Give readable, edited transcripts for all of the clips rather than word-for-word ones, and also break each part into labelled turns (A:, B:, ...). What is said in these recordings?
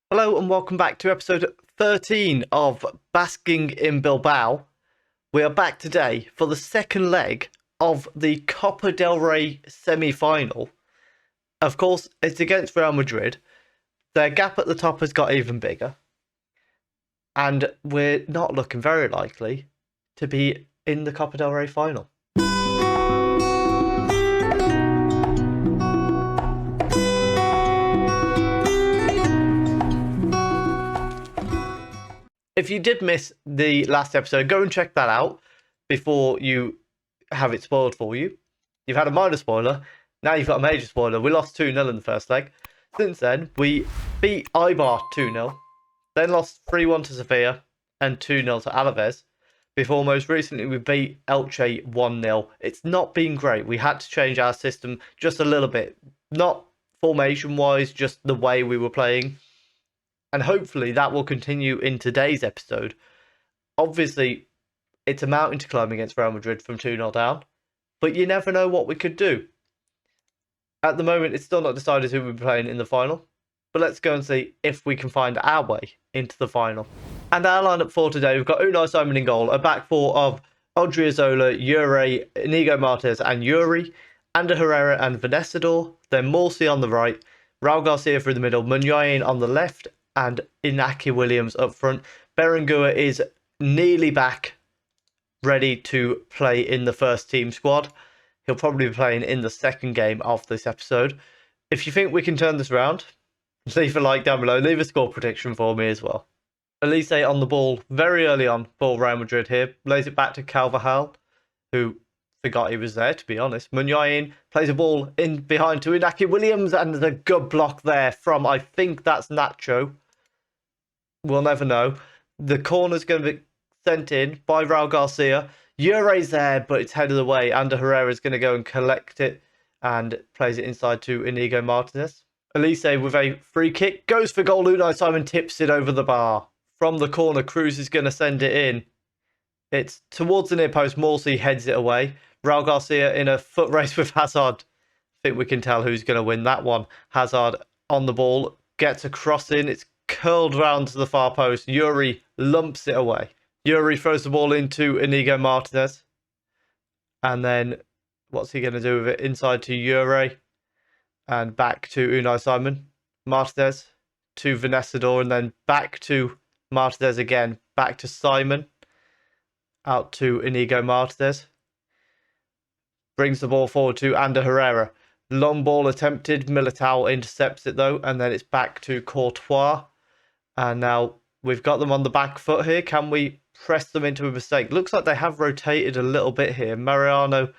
A: Hello and welcome back to episode 13 of Basking in Bilbao. We are back today for the second leg of the Copa del Rey semi-final. Of course, it's against Real Madrid. Their gap at the top has got even bigger. And we're not looking very likely to be in the Copa del Rey final. If you did miss the last episode, go and check that out before you have it spoiled for you. You've had a minor spoiler, now you've got a major spoiler. We lost 2-0 in the first leg. Since then, we beat Eibar 2-0, then lost 3-1 to Sevilla and 2-0 to Alaves. Before most recently, we beat Elche 1-0. It's not been great. We had to change our system just a little bit. Not formation-wise, just the way we were playing. And hopefully that will continue in today's episode. Obviously, it's a mountain to climb against Real Madrid from 2-0 down. But you never know what we could do. At the moment, it's still not decided who we'll be playing in the final. But let's go and see if we can find our way into the final. And our lineup for today, we've got Unai Simon in goal. A back four of Odriozola, Jure, Inigo Martinez and Yuri. Ander Herrera and Venesador. Then Morsi on the right. Raul Garcia through the middle. Munyain on the left. And Inaki Williams up front. Berengua is nearly back, ready to play in the first team squad. He'll probably be playing in the second game of this episode. If you think we can turn this around, leave a like down below. Leave a score prediction for me as well. Elise on the ball very early on for Real Madrid here. Lays it back to Carvajal, who forgot he was there, to be honest. Munyain plays a ball in behind to Inaki Williams, and there's a good block there from, I think that's Nacho. We'll never know. The corner's going to be sent in by Raul Garcia. Jure's there, but it's headed away. Ander Herrera's going to go and collect it and plays it inside to Inigo Martinez. Elise with a free kick. Goes for goal. Unai Simon tips it over the bar. From the corner, Cruz is going to send it in. It's towards the near post. Morsi heads it away. Raul Garcia in a foot race with Hazard. I think we can tell who's going to win that one. Hazard on the ball. Gets a cross in. It's curled round to the far post. Yuri lumps it away. Yuri throws the ball into Inigo Martinez. And then what's he going to do with it? Inside to Yuri. And back to Unai Simon. Martinez to Venesador. And then back to Martinez again. Back to Simon. Out to Inigo Martinez. Brings the ball forward to Ander Herrera. Long ball attempted. Militao intercepts it though. And then it's back to Courtois. And now we've got them on the back foot here. Can we press them into a mistake? Looks like they have rotated a little bit here. Mariano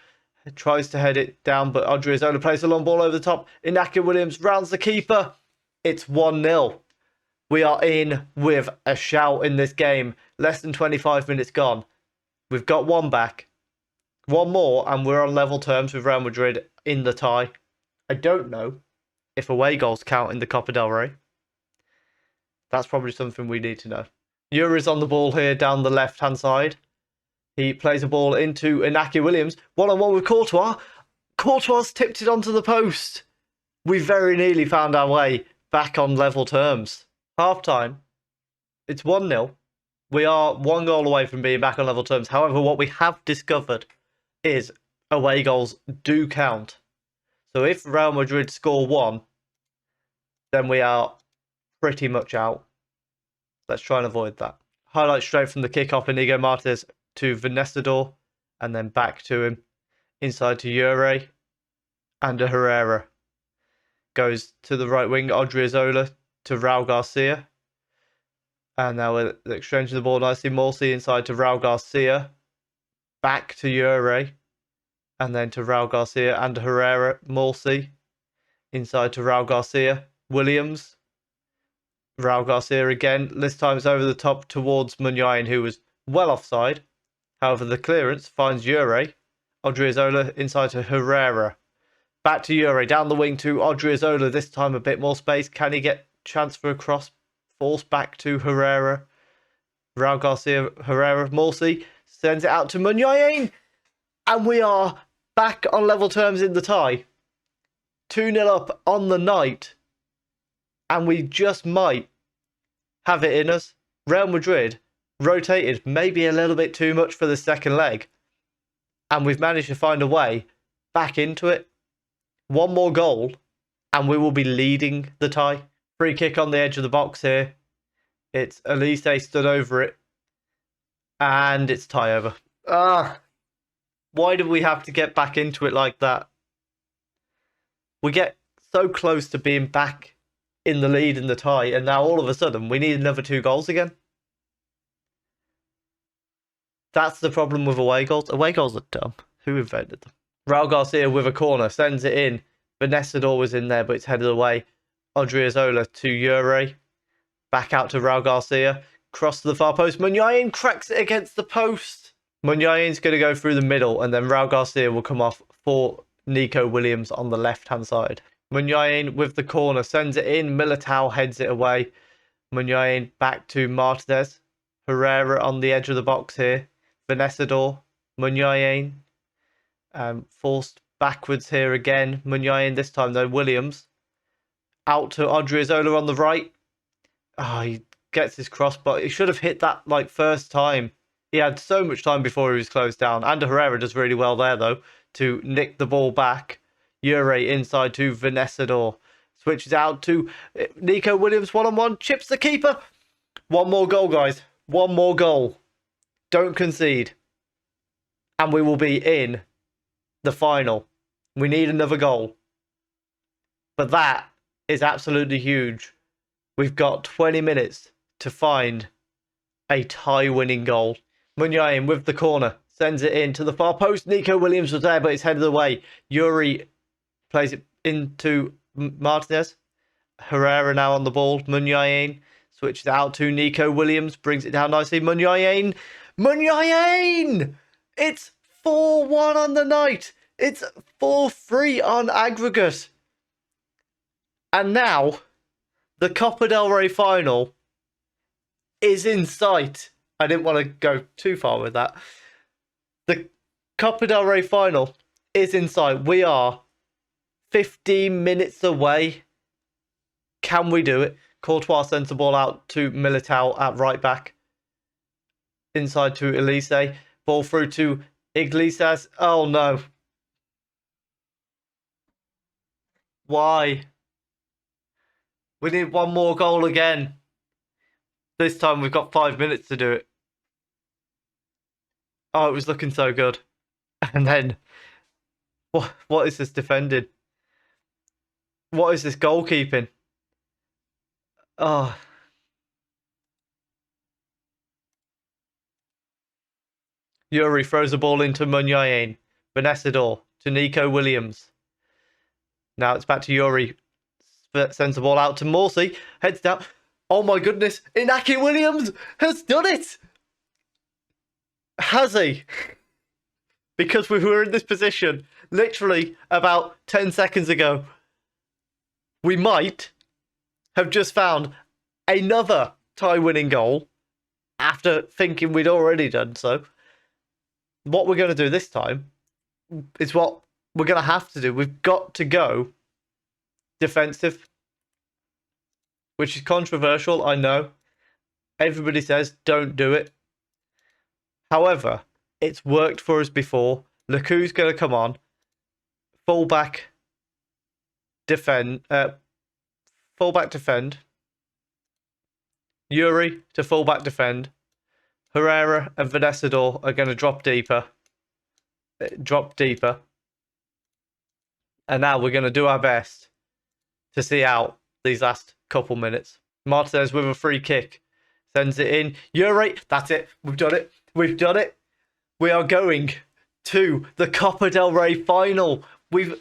A: tries to head it down, but Odriozola plays a long ball over the top. Inaki Williams rounds the keeper. It's 1-0. We are in with a shout in this game. Less than 25 minutes gone. We've got one back. One more, and we're on level terms with Real Madrid in the tie. I don't know if away goals count in the Copa del Rey. That's probably something we need to know. Yuri's on the ball here down the left-hand side. He plays a ball into Inaki Williams. One-on-one with Courtois. Courtois tipped it onto the post. We very nearly found our way back on level terms. Half-time. It's 1-0. We are one goal away from being back on level terms. However, what we have discovered is away goals do count. So if Real Madrid score one, then we are pretty much out. Let's try and avoid that. Highlight straight from the kickoff. Inigo Martinez to Venesador. And then back to him. Inside to Jure. Ander Herrera. Goes to the right wing. Odriozola to Raul Garcia. And now we're exchanging the ball nicely. Morsi inside to Raul Garcia. Back to Jure. And then to Raul Garcia. Ander Herrera. Morsi. Inside to Raul Garcia. Williams. Raul Garcia again. This time it's over the top towards Munyain, who was well offside. However, the clearance finds Jure. Odriozola inside to Herrera. Back to Jure. Down the wing to Odriozola. This time a bit more space. Can he get chance for a cross? Force back to Herrera. Raul Garcia, Herrera, Morsi sends it out to Munyain. And we are back on level terms in the tie. 2-0 up on the night. And we just might have it in us. Real Madrid rotated maybe a little bit too much for the second leg, and we've managed to find a way back into it. One more goal, and we will be leading the tie. Free kick on the edge of the box here. It's Elise stood over it, and it's tie over. Why did we have to get back into it like that? We get so close to being back in the lead in the tie, and now all of a sudden we need another 2 goals again. That's the problem with away goals. Away goals are dumb. Who invented them? Raul Garcia with a corner, sends it in. Vanessa was in there, but it's headed away. Odriozola to Ure. Back out to Raul Garcia. Cross to the far post. Munyain cracks it against the post. Munyain's going to go through the middle, and then Raul Garcia will come off for Nico Williams on the left-hand side. Munyain with the corner, sends it in. Militao heads it away. Munyain back to Martinez. Herrera on the edge of the box here. Vanessa Munyain. Forced backwards here again. Munyain this time though. Williams. Out to Odriozola on the right. He gets his cross, but he should have hit that like first time. He had so much time before he was closed down. And Herrera does really well there though to nick the ball back. Ure inside to Vanessa Switches out to Nico Williams one-on-one. Chips the keeper. One more goal, guys. One more goal. Don't concede. And we will be in the final. We need another goal. But that is absolutely huge. We've got 20 minutes to find a tie-winning goal. Munyain with the corner. Sends it in to the far post. Nico Williams was there, but it's headed away. Yuri plays it into Martinez. Herrera now on the ball. Munyain switches out to Nico Williams. Brings it down nicely. Munyain! It's 4-1 on the night. It's 4-3 on aggregate. And now, the Copa Del Rey Final is in sight. I didn't want to go too far with that. The Copa Del Rey Final is in sight. We are 15 minutes away. Can we do it? Courtois sends the ball out to Militao at right back. Inside to Elise. Ball through to Iglesias. Oh no. Why? We need one more goal again. This time we've got 5 minutes to do it. Oh, it was looking so good. And then, what is this defending? What is this goalkeeping? Oh. Yuri throws the ball into Munyain. Vanessa to Nico Williams. Now it's back to Yuri. Sends the ball out to Morsey. Heads down. Oh my goodness. Inaki Williams has done it. Has he? Because we were in this position literally about 10 seconds ago. We might have just found another tie-winning goal after thinking we'd already done so. What we're going to do this time is what we're going to have to do. We've got to go defensive, which is controversial, I know. Everybody says don't do it. However, it's worked for us before. Luku's going to come on. Fullback defend. Fullback defend. Yuri to fullback defend. Herrera and Vanessa are going to drop deeper. And now we're going to do our best to see out these last couple minutes. Martinez with a free kick. Sends it in. Yuri, that's it. We've done it. We've done it. We are going to the Copa del Rey final. We've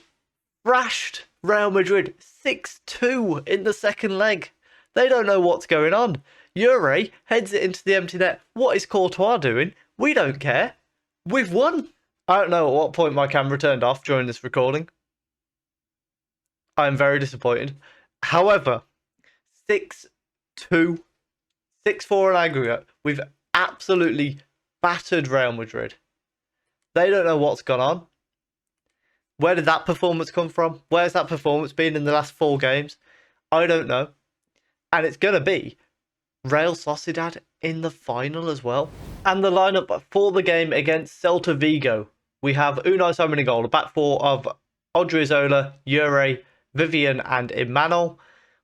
A: thrashed Real Madrid 6-2 in the second leg. They don't know what's going on. Yuri heads it into the empty net. What is Courtois doing? We don't care. We've won. I don't know at what point my camera turned off during this recording. I am very disappointed. However, 6-2, 6-4 in aggregate. We've absolutely battered Real Madrid. They don't know what's gone on. Where did that performance come from? Where's that performance been in the last 4 games? I don't know. And it's going to be Real Sociedad in the final as well. And the lineup for the game against Celta Vigo. We have Unai Simon in goal, a back four of Odriozola, Jure, Vivian and Emmanuel.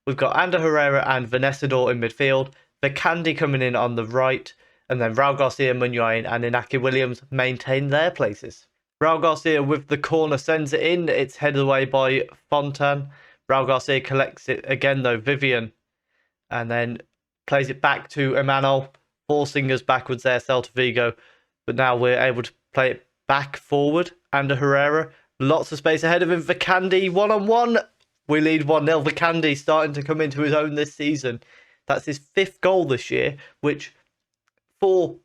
A: We've got Ander Herrera and Venecidor in midfield. Vicandi coming in on the right. And then Raul Garcia, Muniain and Inaki Williams maintain their places. Raul Garcia with the corner sends it in. It's headed away by Fontan. Raul Garcia collects it again though. Vivian. And then plays it back to Emmanuel. Forcing us backwards there, Celta Vigo. But now we're able to play it back forward. Ander Herrera. Lots of space ahead of him. Vicandi one-on-one. We lead 1-0. Vicandi starting to come into his own this season. That's his 5th goal this year, which for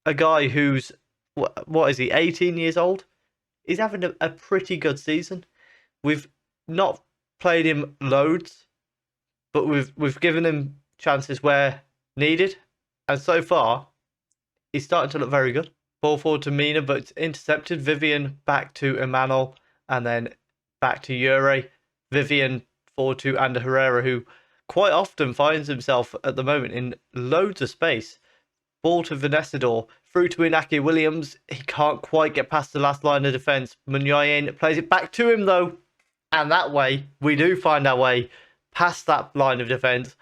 A: a guy who's, what is he, 18 years old? He's having a pretty good season. We've not played him loads, but we've given him chances where needed. And so far, he's starting to look very good. Ball forward to Mina, but it's intercepted. Vivian back to Emmanuel, and then back to Jure. Vivian forward to Ander Herrera, who quite often finds himself at the moment in loads of space. Ball to Venecidor, through to Inaki Williams. He can't quite get past the last line of defence. Muniain plays it back to him though. And that way, we do find our way past that line of defence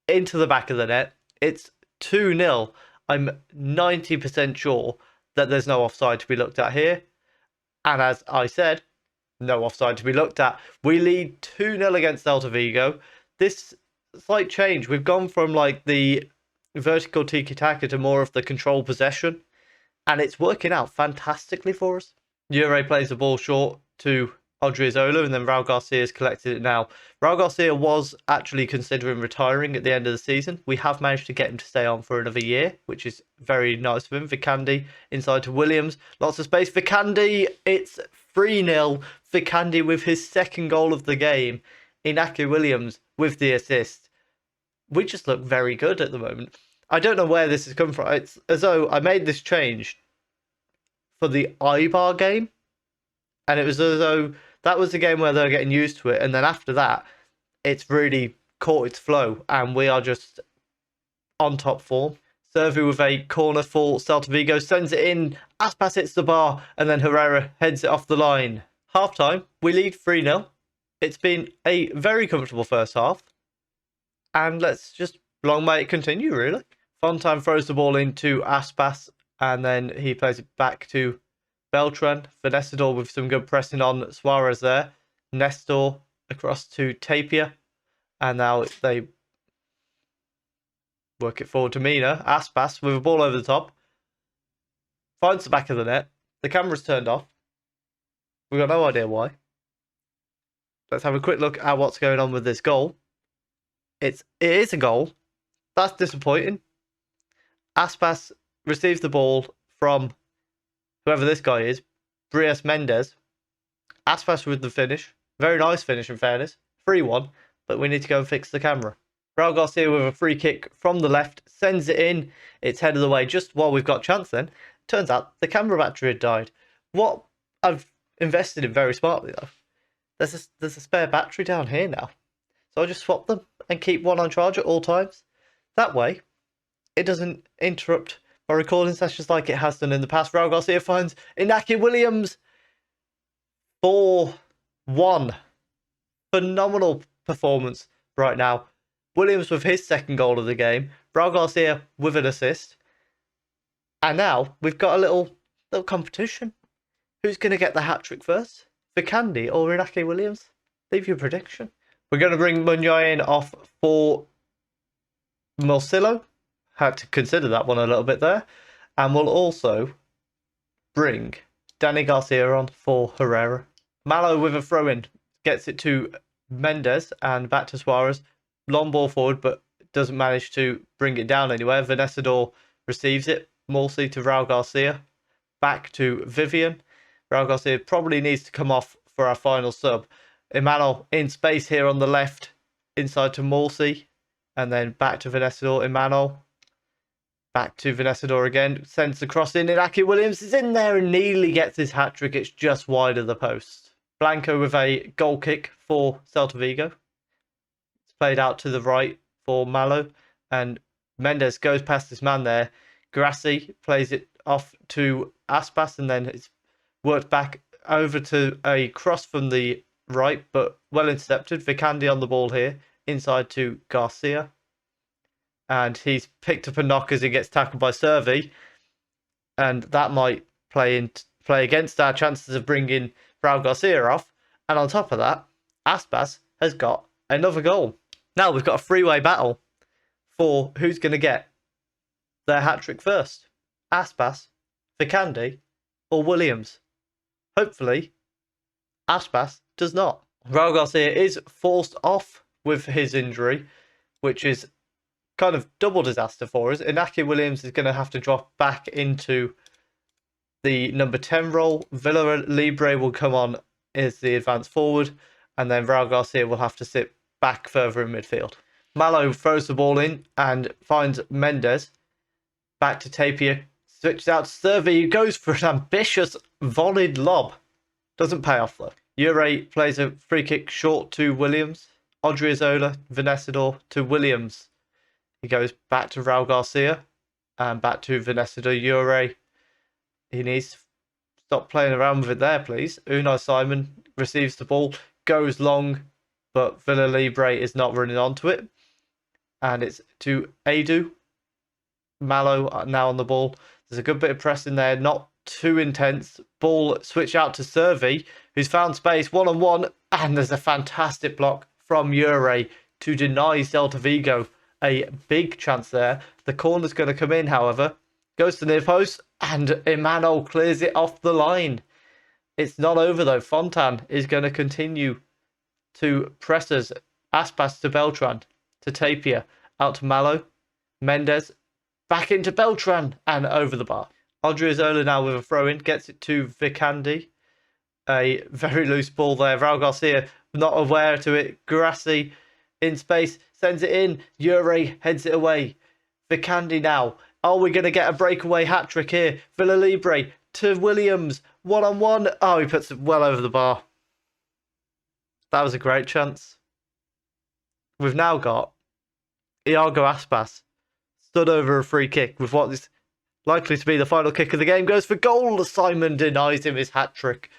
A: into the back of the net. It's 2-0. I'm 90% sure that there's no offside to be looked at here. And as I said, no offside to be looked at. We lead 2-0 against Celta Vigo. This slight change. We've gone from like the vertical tiki-taka to more of the control possession. And it's working out fantastically for us. Jure plays the ball short to Odriozola, and then Raul Garcia's collected it now. Raul Garcia was actually considering retiring at the end of the season. We have managed to get him to stay on for another year, which is very nice of him. Vicandi inside to Williams. Lots of space. Vicandi, it's 3-0. Vicandi with his 2nd goal of the game. Inaki Williams with the assist. We just look very good at the moment. I don't know where this has come from. It's as though I made this change for the Eibar game. And it was as though that was the game where they were getting used to it. And then after that, it's really caught its flow. And we are just on top form. Servi with a corner for Celta Vigo. Sends it in. Aspas hits the bar. And then Herrera heads it off the line. Half time, we lead 3-0. It's been a very comfortable first half. And let's just long may it continue, really. Fontan throws the ball into Aspas. And then he plays it back to Beltran. Venecidor with some good pressing on Suarez there. Nestor across to Tapia. And now they work it forward to Mina. Aspas with a ball over the top. Finds the back of the net. The camera's turned off. We've got no idea why. Let's have a quick look at what's going on with this goal. It is a goal. That's disappointing. Aspas receives the ball from whoever this guy is, Brias Mendes. Aspas with the finish. Very nice finish in fairness. 3-1, but we need to go and fix the camera. Raul Garcia with a free kick from the left, sends it in. It's headed away just while we've got a chance then. Turns out the camera battery had died. What I've invested in very smartly though. There's a spare battery down here now. So I just swap them and keep one on charge at all times. That way, it doesn't interrupt my recording sessions like it has done in the past. Raul Garcia finds Inaki Williams. 4-1. Phenomenal performance right now. Williams with his 2nd goal of the game. Raul Garcia with an assist. And now we've got a little competition. Who's going to get the hat-trick first? Vicandi or Inaki Williams? Leave your prediction. We're going to bring Muniain off for Morcillo. Had to consider that one a little bit there. And we'll also bring Danny Garcia on for Herrera. Malo with a throw-in. Gets it to Mendes and back to Suarez. Long ball forward, but doesn't manage to bring it down anywhere. Venecidor receives it. Morsi to Raul Garcia. Back to Vivian. Raul Garcia probably needs to come off for our final sub. Emmanuel in space here on the left. Inside to Morsi. And then back to Venecidor. Emmanuel. Back to Venecidor again. Sends the cross in. Inaki Williams is in there and nearly gets his hat-trick. It's just wide of the post. Blanco with a goal kick for Celta Vigo. It's played out to the right for Malo. And Mendes goes past this man there. Grassi plays it off to Aspas, and then it's worked back over to a cross from the right, but well intercepted. Vicandi on the ball here, inside to Garcia. And he's picked up a knock as he gets tackled by Servi. And that might play against our chances of bringing Raul Garcia off. And on top of that, Aspas has got another goal. Now we've got a three-way battle for who's going to get their hat-trick first. Aspas, Vicandi, or Williams. Hopefully, Aspas does not. Raul Garcia is forced off with his injury, which is kind of double disaster for us. Inaki Williams is going to have to drop back into the number 10 role. Villa Libre will come on as the advance forward, and then Raul Garcia will have to sit back further in midfield. Malo throws the ball in and finds Mendes. Back to Tapia. Switches out to Servi, who goes for an ambitious volleyed lob. Doesn't pay off though. Ure plays a free kick short to Williams. Odriozola, Venecidor to Williams. He goes back to Raul Garcia and back to Venecidor. Ure, he needs to stop playing around with it there, please. Unai Simon receives the ball, goes long, but Villa Libre is not running onto it. And it's to Edu. Malo now on the ball. There's a good bit of pressing there, not too intense. Ball switch out to Servi, who's found space one-on-one, and there's a fantastic block from Ure to deny Celta Vigo a big chance there. The corner's going to come in, however. Goes to near post, and Emmanuel clears it off the line. It's not over, though. Fontan is going to continue to press us. Aspas to Beltran, to Tapia, out to Malo. Mendes, back into Beltran, and over the bar. Odriozola now with a throw-in, gets it to Vicandi. A very loose ball there. Raul Garcia not aware to it. Grassi in space, sends it in. Ure heads it away. Vicandi now. Are we going to get a breakaway hat-trick here? Villa Libre to Williams. One-on-one. Oh, he puts it well over the bar. That was a great chance. We've now got Iago Aspas stood over a free kick with what is likely to be the final kick of the game. Goes for goal. Simon denies him his hat-trick.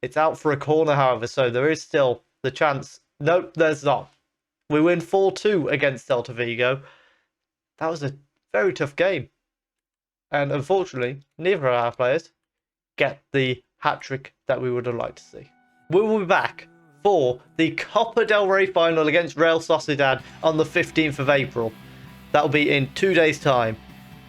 A: It's out for a corner, however, so there is still the chance. Nope, there's not. We win 4-2 against Celta Vigo. That was a very tough game. And unfortunately, neither of our players get the hat-trick that we would have liked to see. We will be back for the Copa Del Rey Final against Real Sociedad on the 15th of April. That'll be in 2 days' time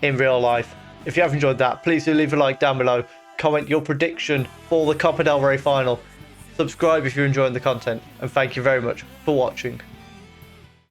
A: in real life. If you have enjoyed that, please do leave a like down below. Comment your prediction for the Copa Del Rey Final. Subscribe if you're enjoying the content. And thank you very much for watching.